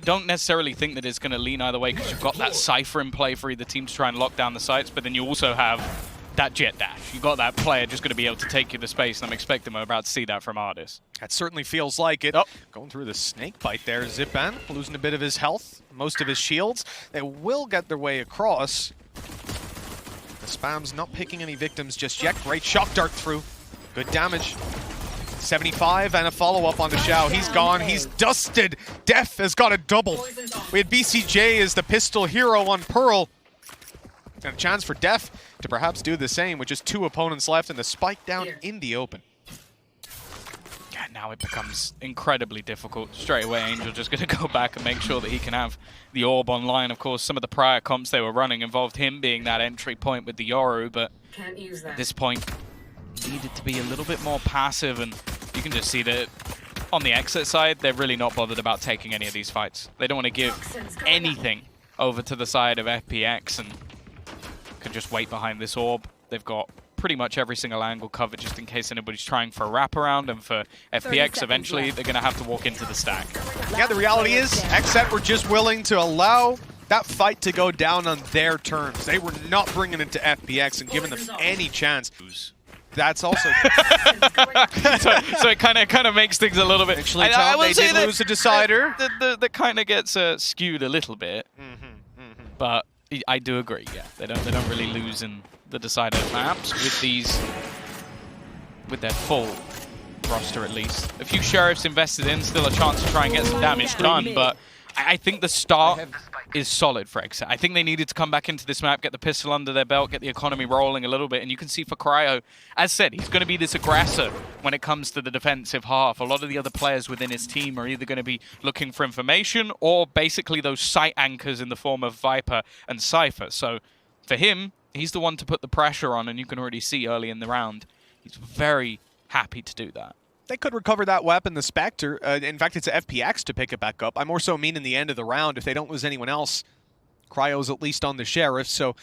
Don't necessarily think that it's going to lean either way because you've got that Cypher in play for either team to try and lock down the sites, but then you also have that jet dash. You've got that player just going to be able to take you to space, and I'm expecting we're about to see that from ardiis. That certainly feels like it. Oh. Going through the snake bite there, Zyppan losing a bit of his health, most of his shields. They will get their way across. The Spam's not picking any victims just yet. Great shock dart through. Good damage. 75 and a follow-up on the Shao. He's gone. He's dusted. dephh has got a double. We had BcJ as the pistol hero on Pearl. And a chance for dephh to perhaps do the same with just 2 opponents left and the spike down in the open. Yeah, now it becomes incredibly difficult. Straight away, Angel just going to go back and make sure that he can have the orb online. Of course, some of the prior comps they were running involved him being that entry point with the Yoru, but at this point, needed to be a little bit more passive, and you can just see that on the XSET side, they're really not bothered about taking any of these fights. They don't want to give anything over to the side of FPX and can just wait behind this orb. They've got pretty much every single angle covered just in case anybody's trying for a wraparound, and for FPX eventually they're going to have to walk into the stack. Yeah, the reality is XSET were just willing to allow that fight to go down on their terms. They were not bringing it to FPX and giving them any chance. That's also so it kind of makes things a little bit. Actually, Tom, they did lose a decider. That kind of gets skewed a little bit, but I do agree. Yeah, they don't really lose in the decider maps with their full roster at least. A few sheriffs invested in, still a chance to try and get some damage done, but I think the start is solid for XSET. I think they needed to come back into this map, get the pistol under their belt, get the economy rolling a little bit, and you can see for Cryo, as said, he's going to be this aggressor when it comes to the defensive half. A lot of the other players within his team are either going to be looking for information or basically those site anchors in the form of Viper and Cypher. So for him, he's the one to put the pressure on, and you can already see early in the round, he's very happy to do that. They could recover that weapon, the Spectre. In fact, it's a FPX to pick it back up. I more so mean in the end of the round, if they don't lose anyone else. Cryo's at least on the Sheriff, so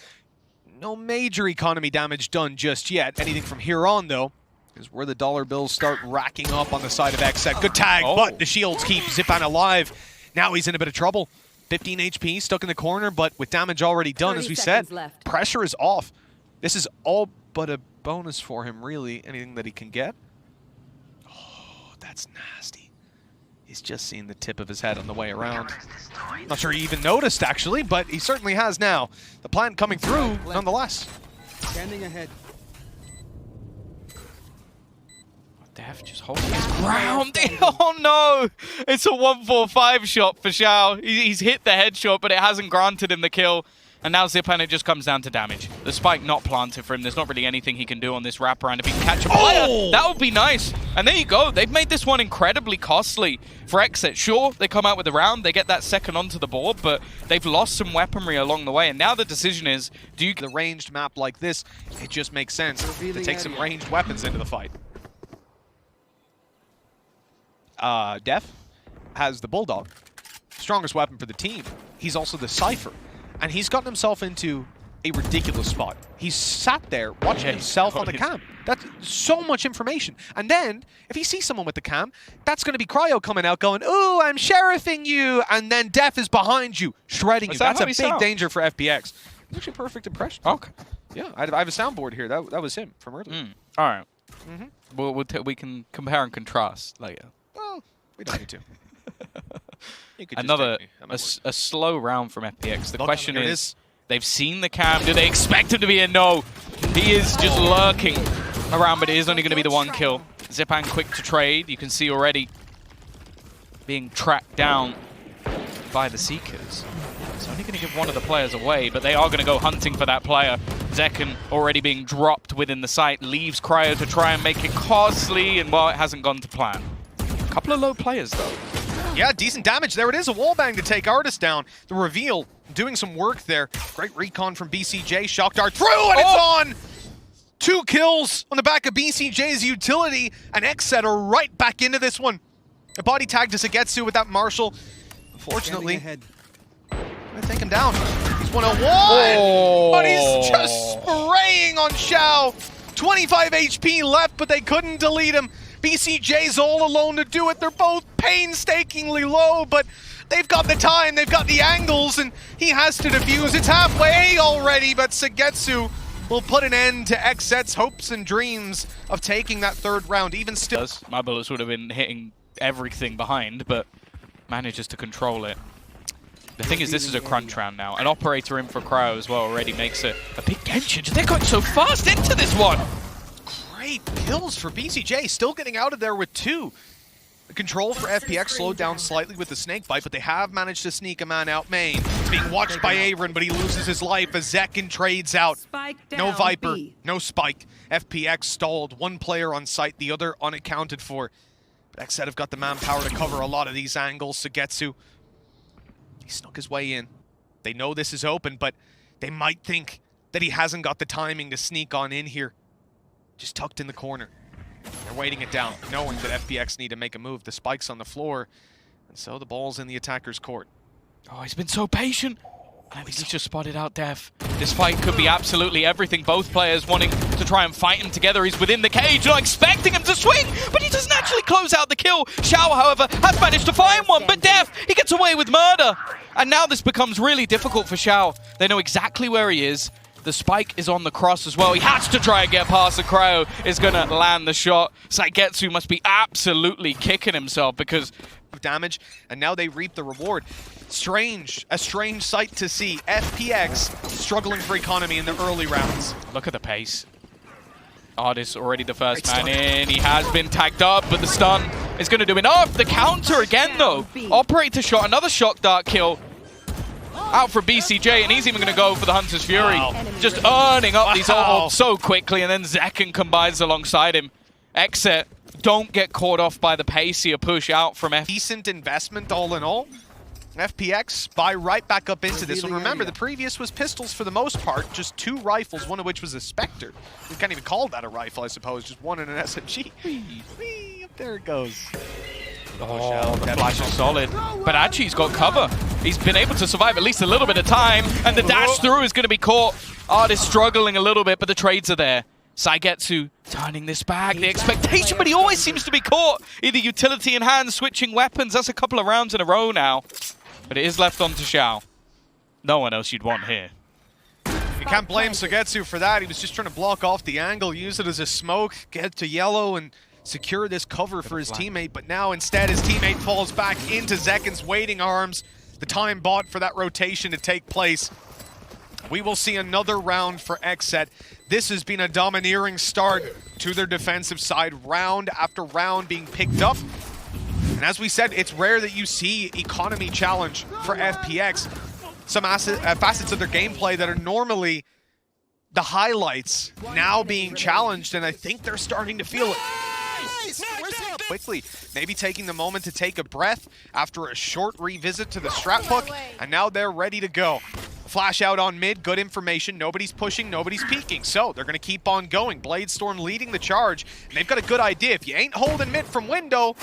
no major economy damage done just yet. Anything from here on, though, is where the dollar bills start racking up on the side of XSET. Good tag, but the shields keep Zyppan alive. Now he's in a bit of trouble. 15 HP, stuck in the corner, but with damage already done, as we said, pressure is off. This is all but a bonus for him, really. Anything that he can get. That's nasty. He's just seen the tip of his head on the way around. Not sure he even noticed, actually, but he certainly has now. The plan coming through, nonetheless. Standing ahead. dephh just holding his ground. Oh no! It's a 1-4-5 shot for Shao. He's hit the headshot, but it hasn't granted him the kill. And now Zyppan, it just comes down to damage. The spike not planted for him. There's not really anything he can do on this wraparound. If he can catch a player, that would be nice. And there you go. They've made this one incredibly costly for XSET. Sure, they come out with a round. They get that second onto the board, but they've lost some weaponry along the way. And now the decision is, do you... The ranged map like this, it just makes sense to take some ranged weapons into the fight. dephh has the Bulldog. Strongest weapon for the team. He's also the Cypher. And he's gotten himself into a ridiculous spot. He's sat there watching himself on the cam. That's so much information. And then, if he sees someone with the cam, that's going to be Cryo coming out going, ooh, I'm sheriffing you. And then dephh is behind you, shredding you. That's a big danger for FPX. It's actually a perfect impression. Okay. Yeah, I have a soundboard here. That was him from earlier. All right. We can compare and contrast later. Well, we don't need to. Another a slow round from FPX. The question is, they've seen the cam. Do they expect him to be a no? He is just lurking around, but it is only going to be the one kill. Zyppan quick to trade. You can see already being tracked down by the Seekers. It's only going to give one of the players away, but they are going to go hunting for that player. Zekken already being dropped within the site, leaves Cryo to try and make it costly, and well, it hasn't gone to plan. A couple of low players, though. Yeah, decent damage. There it is, a wallbang to take ardiis down. The reveal, doing some work there. Great recon from BcJ, shock dart through, and it's on! 2 kills on the back of BcJ's utility, and XSET are right back into this one. A body tag to SUYGETSU with that Marshall. Unfortunately, I take him down. He's 101, but he's just spraying on Shao. 25 HP left, but they couldn't delete him. BcJ's all alone to do it. They're both painstakingly low, but They've got the time, they've got the angles, and he has to defuse. It's halfway already, but XSET will put an end to XSET's hopes and dreams of taking that third round. Even still, my bullets would have been hitting everything behind, but manages to control it. The thing is, this is a crunch round now. An operator in for Cryo as well already makes a big dent. They're going so fast into this one. Great kills for BcJ, still getting out of there with 2. The control for FPX slowed down slightly with the snake bite, but they have managed to sneak a man out main. It's being watched by AYRIN, but he loses his life as Zekken trades out. No Viper, no Spike. FPX stalled. 1 player on site, the other unaccounted for. But XSET have got the manpower to cover a lot of these angles. XSET, he snuck his way in. They know this is open, but they might think that he hasn't got the timing to sneak on in here. Just tucked in the corner. They're waiting it down, knowing that FPX need to make a move. The spike's on the floor, and so the ball's in the attacker's court. Oh, he's been so patient. I think he's just spotted out dephh. This fight could be absolutely everything. Both players wanting to try and fight him together. He's within the cage, not expecting him to swing, but he doesn't actually close out the kill. Shao, however, has managed to find one, but dephh, he gets away with murder. And now this becomes really difficult for Shao. They know exactly where he is. The spike is on the cross as well. He has to try and get past the Cryo. Is going to land the shot. XSET must be absolutely kicking himself because of damage, and now they reap the reward. Strange, a strange sight to see. FPX struggling for economy in the early rounds. Look at the pace. ardiis already the first man in. He has been tagged up, but the stun is going to do enough. The counter again, though. Operator shot, another shock dart kill. Out for BcJ, and he's even going to go for the Hunter's Fury. Wow. Just earning up these ults so quickly, and then Zekken combines alongside him. XSET don't get caught off by the pacier push out from F. Decent investment all in all. FPX buy right back up into this one. Remember, the previous was pistols for the most part, just 2 rifles, one of which was a Spectre. We can't even call that a rifle, I suppose, just one in an SMG. Whee, up there it goes. Oh, the flash is solid. But actually, he's got cover. He's been able to survive at least a little bit of time, and the dash through is going to be caught. ardiis struggling a little bit, but the trades are there. SUYGETSU turning this back. The expectation, but he always seems to be caught. Either utility in hand, switching weapons. That's a couple of rounds in a row now. But it is left on to Shao. No one else you'd want here. You can't blame XSET for that. He was just trying to block off the angle, use it as a smoke, get to yellow, and secure this cover for his teammate. But now instead his teammate falls back into Zekken's waiting arms. The time bought for that rotation to take place. We will see another round for XSET. This has been a domineering start to their defensive side, round after round being picked up. And as we said, it's rare that you see economy challenge for FPX. Some facets of their gameplay that are normally the highlights now being challenged, and I think they're starting to feel it. Quickly, maybe taking the moment to take a breath after a short revisit to the strap hook, and now they're ready to go. Flash out on mid, good information. Nobody's pushing, nobody's peeking, so they're going to keep on going. Bladestorm leading the charge, and they've got a good idea. If you ain't holding mid from window,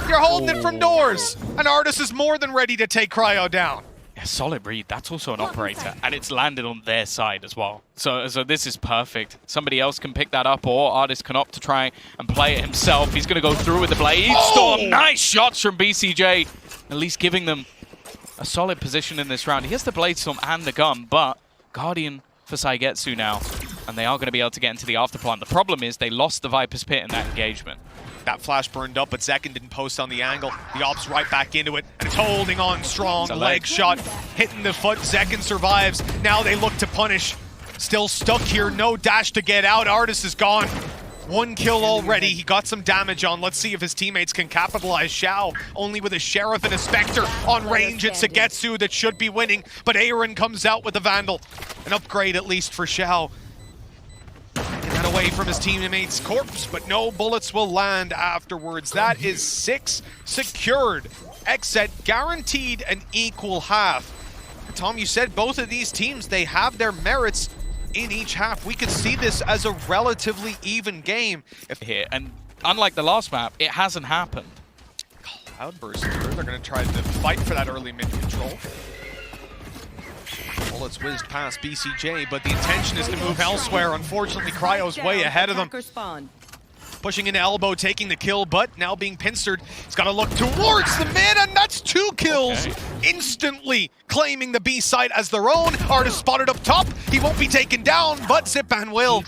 you're holding it from doors. And ardiis is more than ready to take Cryo down. Yeah, solid read. That's also an operator, and it's landed on their side as well. So this is perfect. Somebody else can pick that up, or ardiis can opt to try and play it himself. He's going to go through with the Bladestorm. Nice shots from BcJ, at least giving them a solid position in this round. He has the Bladestorm and the gun, but Guardian for XSET now, and they are going to be able to get into the afterplant. The problem is they lost the Viper's Pit in that engagement. That flash burned up, but Zekken didn't post on the angle. The op's right back into it, and it's holding on strong. Leg shot, hitting the foot. Zekken survives. Now they look to punish. Still stuck here, no dash to get out. ardiis is gone. 1 kill already. He got some damage on. Let's see if his teammates can capitalize. Shao only with a Sheriff and a Spectre on range at XSET that should be winning, but AYRIN comes out with a Vandal. An upgrade at least for Shao. Got away from his teammate's corpse, but no bullets will land afterwards. That is 6 secured. XSET guaranteed an equal half. Tom, you said both of these teams, they have their merits in each half. We could see this as a relatively even game. Here, and unlike the last map, it hasn't happened. Cloudburst through. They're going to try to fight for that early mid control. Bullets whizzed past BcJ, but the intention is to move elsewhere. Unfortunately, Cryo's way ahead of them. Pushing into elbow, taking the kill, but now being pincered. He's got to look towards the mid, and that's 2 kills instantly claiming the B site as their own. Ardiis spotted up top. He won't be taken down, but Zyppan will.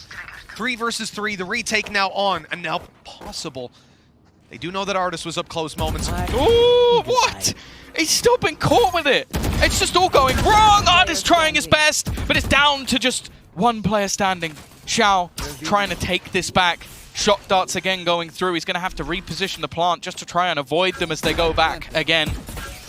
3 versus 3, the retake now on, and now possible. They do know that Ardiis was up close moments. Ooh, what? He's still been caught with it. It's just all going wrong. Ardiis trying his best, but it's down to just one player standing. Shao trying to take this back. Shock darts again going through. He's going to have to reposition the plant just to try and avoid them as they go back again.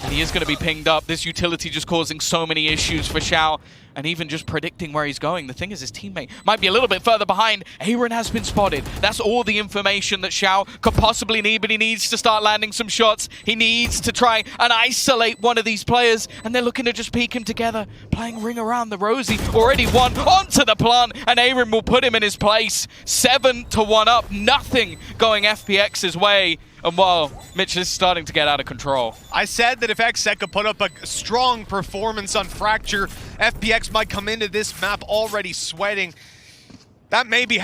And he is going to be pinged up. This utility just causing so many issues for Shao. And even just predicting where he's going. The thing is, his teammate might be a little bit further behind. AYRIN has been spotted. That's all the information that Shao could possibly need, but he needs to start landing some shots. He needs to try and isolate one of these players, and they're looking to just peek him together, playing ring around the rosy. Already one onto the plant, and AYRIN will put him in his place. 7-1 up, nothing going FPX's way. And well, Mitch is starting to get out of control. I said that if XSET could put up a strong performance on Fracture, FPX might come into this map already sweating. That may be...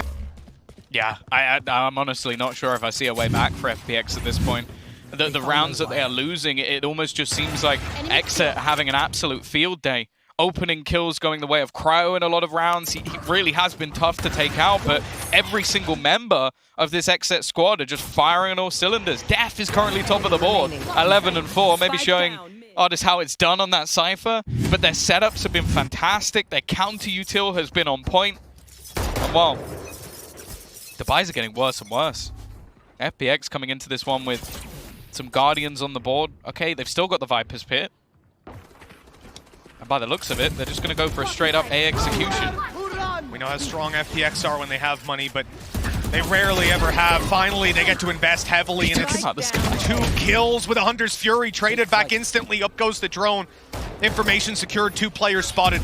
Yeah, I'm honestly not sure if I see a way back for FPX at this point. The rounds that they are losing, it almost just seems like XSET having an absolute field day. Opening kills going the way of Cryo in a lot of rounds. He really has been tough to take out, but every single member of this XSET squad are just firing on all cylinders. dephh is currently top of the board, 11-4, maybe showing artists how it's done on that Cypher, but their setups have been fantastic. Their counter-util has been on point. And well, the buys are getting worse and worse. FPX coming into this one with some Guardians on the board. Okay, they've still got the Viper's Pit. And by the looks of it, they're just going to go for a straight-up A execution. We know how strong FPX are when they have money, but they rarely ever have. Finally, they get to invest heavily, and it's 2 kills with a Hunter's Fury traded back instantly. Up goes the drone. Information secured, 2 players spotted.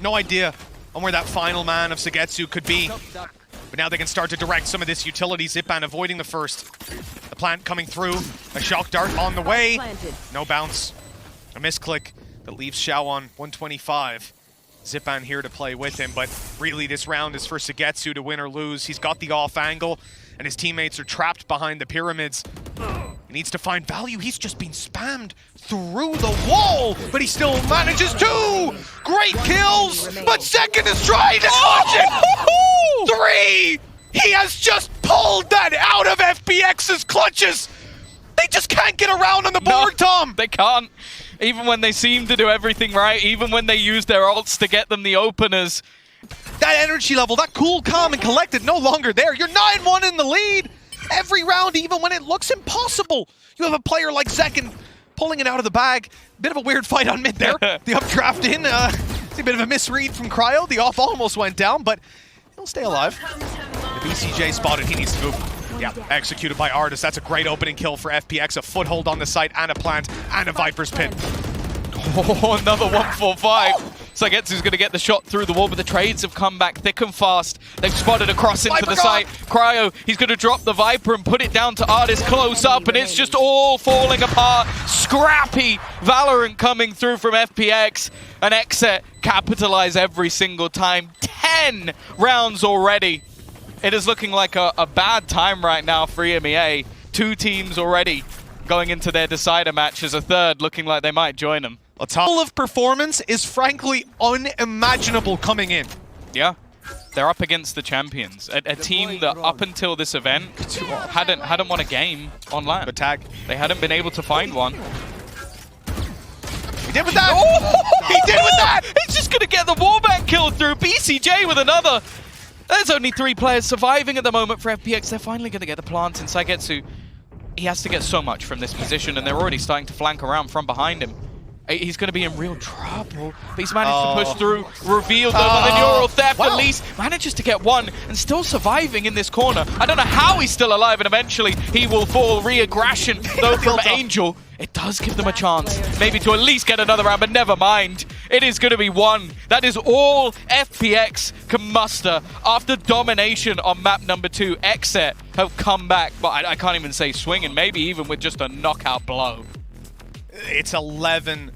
No idea on where that final man of SUYGETSU could be. But now they can start to direct some of this utility. Zyppan avoiding the first. The plant coming through. A shock dart on the way. No bounce. A misclick that leaves Shao on 125. Zyppan here to play with him, but really this round is for SUYGETSU to win or lose. He's got the off angle, and his teammates are trapped behind the pyramids. He needs to find value. He's just been spammed through the wall, but he still manages to! Great kills, but zekken is trying to clutch it! 3! He has just pulled that out of FPX's clutches! They just can't get around on the board, Tom! They can't. Even when they seem to do everything right, even when they use their ults to get them the openers. That energy level, that cool, calm, and collected, no longer there. You're 9-1 in the lead. Every round, even when it looks impossible. You have a player like zekken pulling it out of the bag. Bit of a weird fight on mid there. The updraft in, it's a bit of a misread from Cryo. The off almost went down, but he'll stay alive. The BcJ spotted, he needs to move. Yeah, executed by ardiis. That's a great opening kill for FPX. A foothold on the site and a plant and a Viper's Pit. Oh, another 145. SUYGETSU's going to get the shot through the wall, but the trades have come back thick and fast. They've spotted a cross into the site. Cryo, he's going to drop the Viper and put it down to ardiis close up, and it's just all falling apart. Scrappy Valorant coming through from FPX, and XSET capitalize every single time. 10 rounds already. It is looking like a bad time right now for EMEA. 2 teams already going into their decider matches. A third looking like they might join them. A level of performance is frankly unimaginable coming in. Yeah, they're up against the champions. A team that up until this event hadn't won a game on LAN. Good tag. They hadn't been able to find one. He did with that! Oh! He did with that! He's just going to get the wallbang kill through. BcJ with another. There's only 3 players surviving at the moment for FPX. They're finally going to get the plant in SUYGETSU. He has to get so much from this position, and they're already starting to flank around from behind him. He's going to be in real trouble, but he's managed to push through, revealed though by the neural theft at least, manages to get one, and still surviving in this corner. I don't know how he's still alive, and eventually he will fall. Re-aggression though from Angel. It does give them a chance, maybe to at least get another round, but never mind. It is going to be 1. That is all FPX can muster after domination on map number 2. XSET have come back, but I can't even say swinging, maybe even with just a knockout blow. It's 11-1.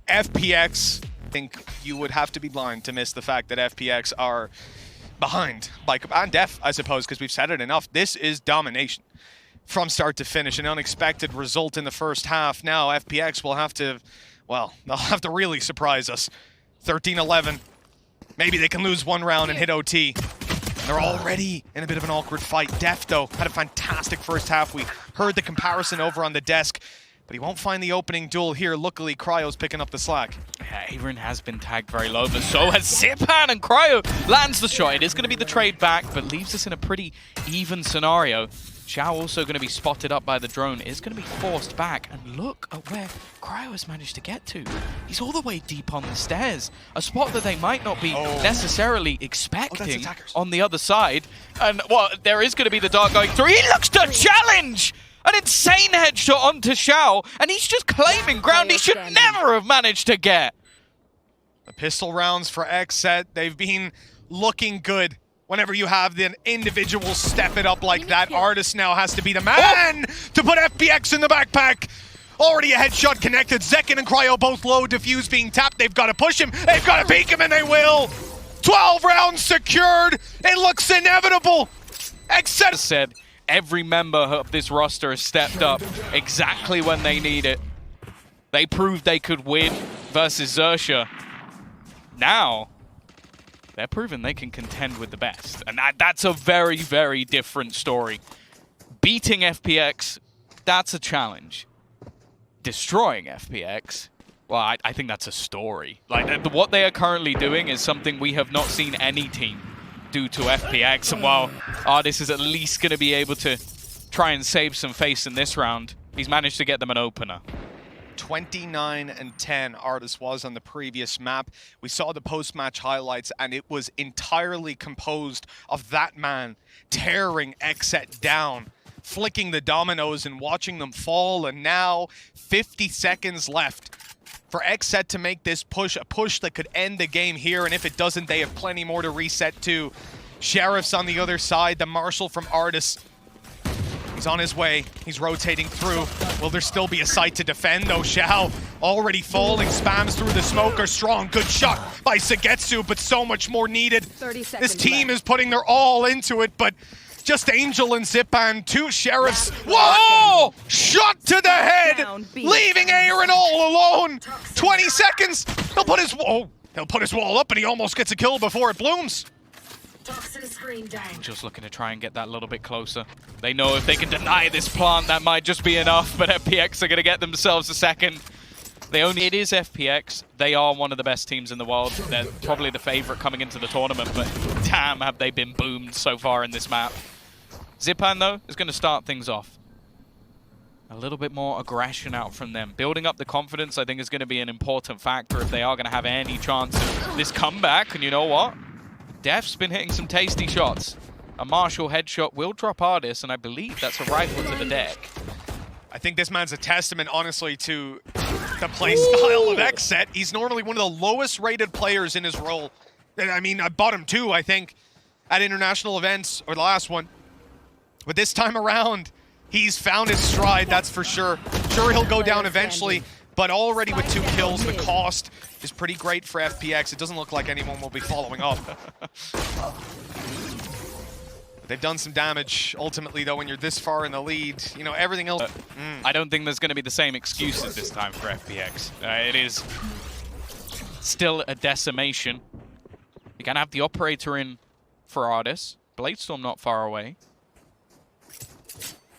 FPX, I think you would have to be blind to miss the fact that FPX are behind. And dephh, I suppose, because we've said it enough. This is domination. from start to finish. An unexpected result in the first half. Now FPX will have to, well, they'll have to really surprise us. 13-11. Maybe they can lose one round and hit OT. They're already in a bit of an awkward fight. dephh, though, had a fantastic first half. We heard the comparison over on the desk, but he won't find the opening duel here. Luckily, Cryo's picking up the slack. Yeah, AYRIN has been tagged very low, but so has Zyppan, and Cryo lands the shot. It is going to be the trade back, but leaves us in a pretty even scenario. Shao also going to be spotted up by the drone, is going to be forced back, and look at where Cryo has managed to get to. He's all the way deep on the stairs, a spot that they might not be necessarily expecting on the other side. And, well, there is going to be the dart going through. He looks to challenge! An insane headshot onto Shao, and he's just claiming ground he should never have managed to get. The pistol rounds for XSET, they've been looking good. Whenever you have the individual step it up like that, ardiis now has to be the man to put FPX in the backpack. Already a headshot connected. Zekken and Cryo both low. Dephuse being tapped. They've got to push him. They've got to peek him, and they will. 12 rounds secured. It looks inevitable. XSET said every member of this roster has stepped up exactly when they need it. They proved they could win versus Xerxia. Now they're proving they can contend with the best. And that's a very, very different story. Beating FPX, that's a challenge. Destroying FPX, well, I think that's a story. Like, what they are currently doing is something we have not seen any team do to FPX. And while ardiis is at least going to be able to try and save some face in this round, he's managed to get them an opener. 29-10 ardiis was on the previous map. We saw the post-match highlights, and it was entirely composed of that man tearing XSET down, flicking the dominoes and watching them fall. And now 50 seconds left for XSET to make this push, a push that could end the game here. And if it doesn't, they have plenty more to reset to. Sheriff's on the other side, the Marshal from ardiis. He's on his way. He's rotating through. Will there still be a site to defend, though? Shao already falling, spams through the smoker. Strong, good shot by SUYGETSU, but so much more needed. This team is putting their all into it, but just Angel and Zyppan, two Sheriffs. Whoa! Shot to the head, leaving AYRIN all alone. 20 seconds. He'll put his wall up, and he almost gets a kill before it blooms. Just looking to try and get that a little bit closer. They know if they can deny this plant, that might just be enough, but FPX are going to get themselves a second. It is FPX. They are one of the best teams in the world. They're probably the favorite coming into the tournament, but damn, have they been boomed so far in this map. Zyppan, though, is going to start things off. A little bit more aggression out from them. Building up the confidence, I think, is going to be an important factor if they are going to have any chance of this comeback. And you know what? deph's been hitting some tasty shots. A Marshal headshot will drop ardiis, and I believe that's a rifle to the deck. I think this man's a testament, honestly, to the play style of XSET. He's normally one of the lowest rated players in his role. I mean, I bought him too, I think, at international events, or the last one. But this time around, he's found his stride, that's for sure. Sure, he'll go down eventually, but already with 2 kills, the cost is pretty great for FPX. It doesn't look like anyone will be following up. They've done some damage. Ultimately, though, when you're this far in the lead, you know, everything else... I don't think there's going to be the same excuses this time for FPX. It is still a decimation. You're going to have the operator in for ardiis. Bladestorm not far away.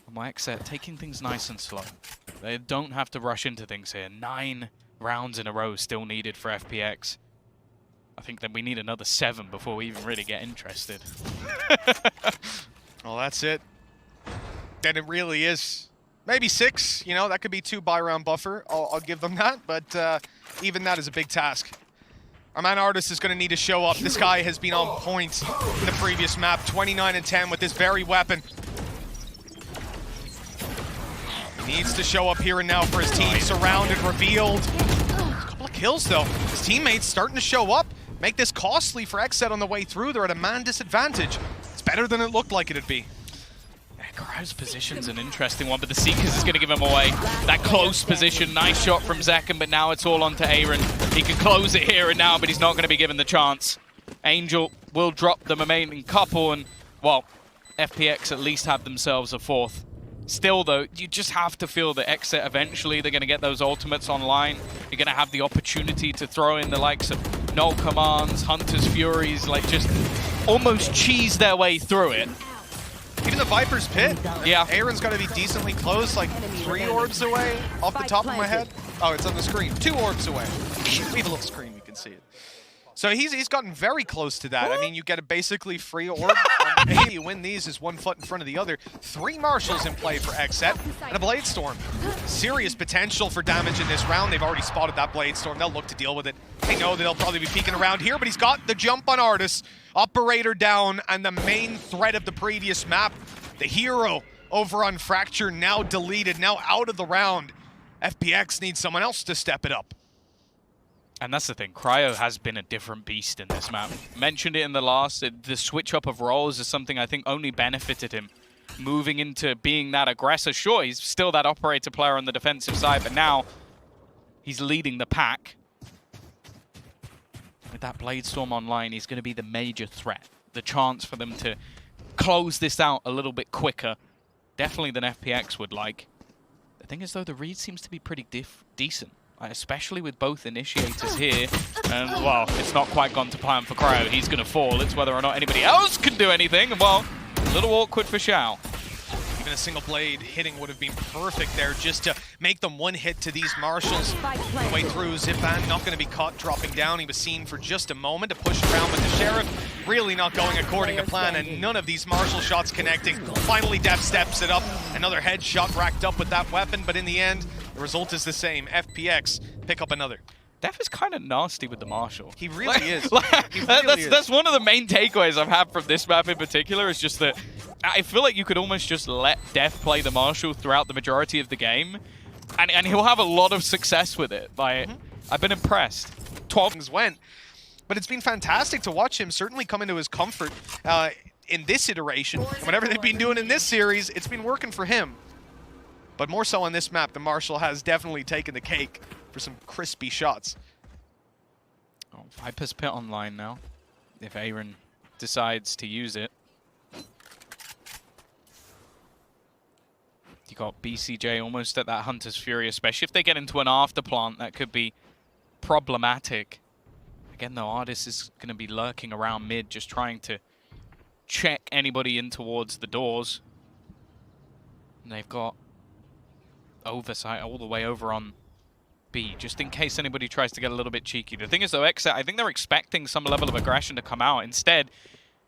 And XSET taking things nice and slow. They don't have to rush into things here. 9 rounds in a row still needed for FPX. I think that we need another 7 before we even really get interested. Well, that's it. Then it really is. Maybe 6, you know, that could be 2 buy-round buffer. I'll give them that, but even that is a big task. Our man ardiis is going to need to show up. This guy has been on point in the previous map. 29-10 with this very weapon. He needs to show up here and now for his team. Surrounded, revealed. A couple of kills, though. His teammates starting to show up. Make this costly for XSET on the way through. They're at a man disadvantage. It's better than it looked like it'd be. Cryo's position's an interesting one, but the Seekers is going to give him away. That close position, nice shot from Zekken, but now it's all onto AYRIN. He can close it here and now, but he's not going to be given the chance. Angel will drop the remaining couple, and, well, FPX at least have themselves a 4th. Still, though, you just have to feel that XSET eventually they're going to get those ultimates online. You're going to have the opportunity to throw in the likes of null commands, Hunter's Furies, like just almost cheese their way through it. Even the Viper's Pit. Yeah. AYRIN's got to be decently close, like 3 orbs away off the top of my head. Oh, it's on the screen. 2 orbs away. We have a little screen, we can see it. So he's gotten very close to that. I mean, you get a basically free orb. And you win these is 1 foot in front of the other. 3 Marshals in play for XSET and a Blade Storm. Serious potential for damage in this round. They've already spotted that Blade Storm. They'll look to deal with it. They know that they'll probably be peeking around here, but he's got the jump on ardiis. Operator down, and the main threat of the previous map, the hero over on Fracture, now deleted, now out of the round. FPX needs someone else to step it up. And that's the thing, Cryo has been a different beast in this map. Mentioned it in the last, the switch up of roles is something I think only benefited him. Moving into being that aggressor, sure, he's still that operator player on the defensive side, but now he's leading the pack. With that Blade Storm online, he's going to be the major threat. The chance for them to close this out a little bit quicker, definitely than FPX would like. The thing is, though, the read seems to be pretty decent. Especially with both initiators here. And, well, it's not quite gone to plan for Cryo. He's going to fall. It's whether or not anybody else can do anything. And, well, a little awkward for Shao. Even a single blade hitting would have been perfect there just to make them one hit to these Marshals. The way through, Zyppan not going to be caught dropping down. He was seen for just a moment to push around with the Sheriff. Really not going according to plan, and none of these Marshal shots connecting. Finally, dephh steps it up. Another headshot racked up with that weapon, but in the end, the result is the same. FPX pick up another. dephh is kind of nasty with the Marshal. He really is. That's one of the main takeaways I've had from this map in particular, is just that I feel like you could almost just let dephh play the Marshal throughout the majority of the game, and he'll have a lot of success with it. Like, I've been impressed. 12 things went, but it's been fantastic to watch him certainly come into his comfort in this iteration. Whatever they've been doing in this series, it's been working for him. But more so on this map, the Marshal has definitely taken the cake for some crispy shots. Oh, Viper's Pit online now, if AYRIN decides to use it. You got BcJ almost at that Hunter's Fury, especially if they get into an afterplant, that could be problematic. Again, though, ardiis is going to be lurking around mid, just trying to check anybody in towards the doors. And they've got oversight all the way over on B, just in case anybody tries to get a little bit cheeky. The thing is, though, XSET, I think they're expecting some level of aggression to come out. Instead,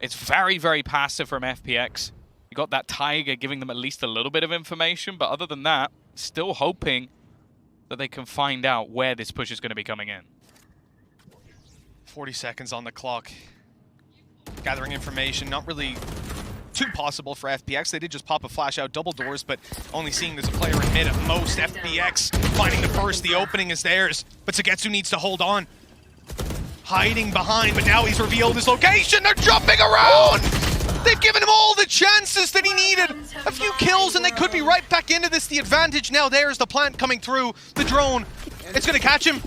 it's very, very passive from FPX. You got that Tiger giving them at least a little bit of information, but other than that, still hoping that they can find out where this push is going to be coming in. 40 seconds on the clock. Gathering information, not really too possible for FPX. They did just pop a flash out double doors, but only seeing there's a player in mid at most. FPX finding the first, the opening is theirs, but XSET needs to hold on. Hiding behind, but now he's revealed his location. They're jumping around! They've given him all the chances that he needed. A few kills and they could be right back into this. The advantage now, there's the plant coming through. The drone, it's gonna catch him.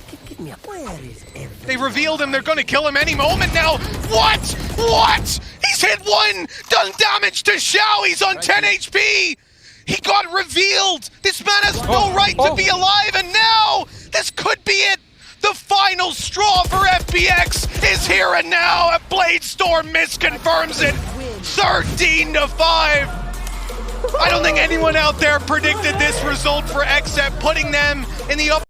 They revealed him, they're gonna kill him any moment now. What? What? He's hit one, done damage to Shao, he's on 10 HP. He got revealed. This man has no right to be alive, and now this could be it. The final straw for FPX is here and now. A Blade Storm misconfirms it. 13-5. I don't think anyone out there predicted this result for XSET, putting them in the upper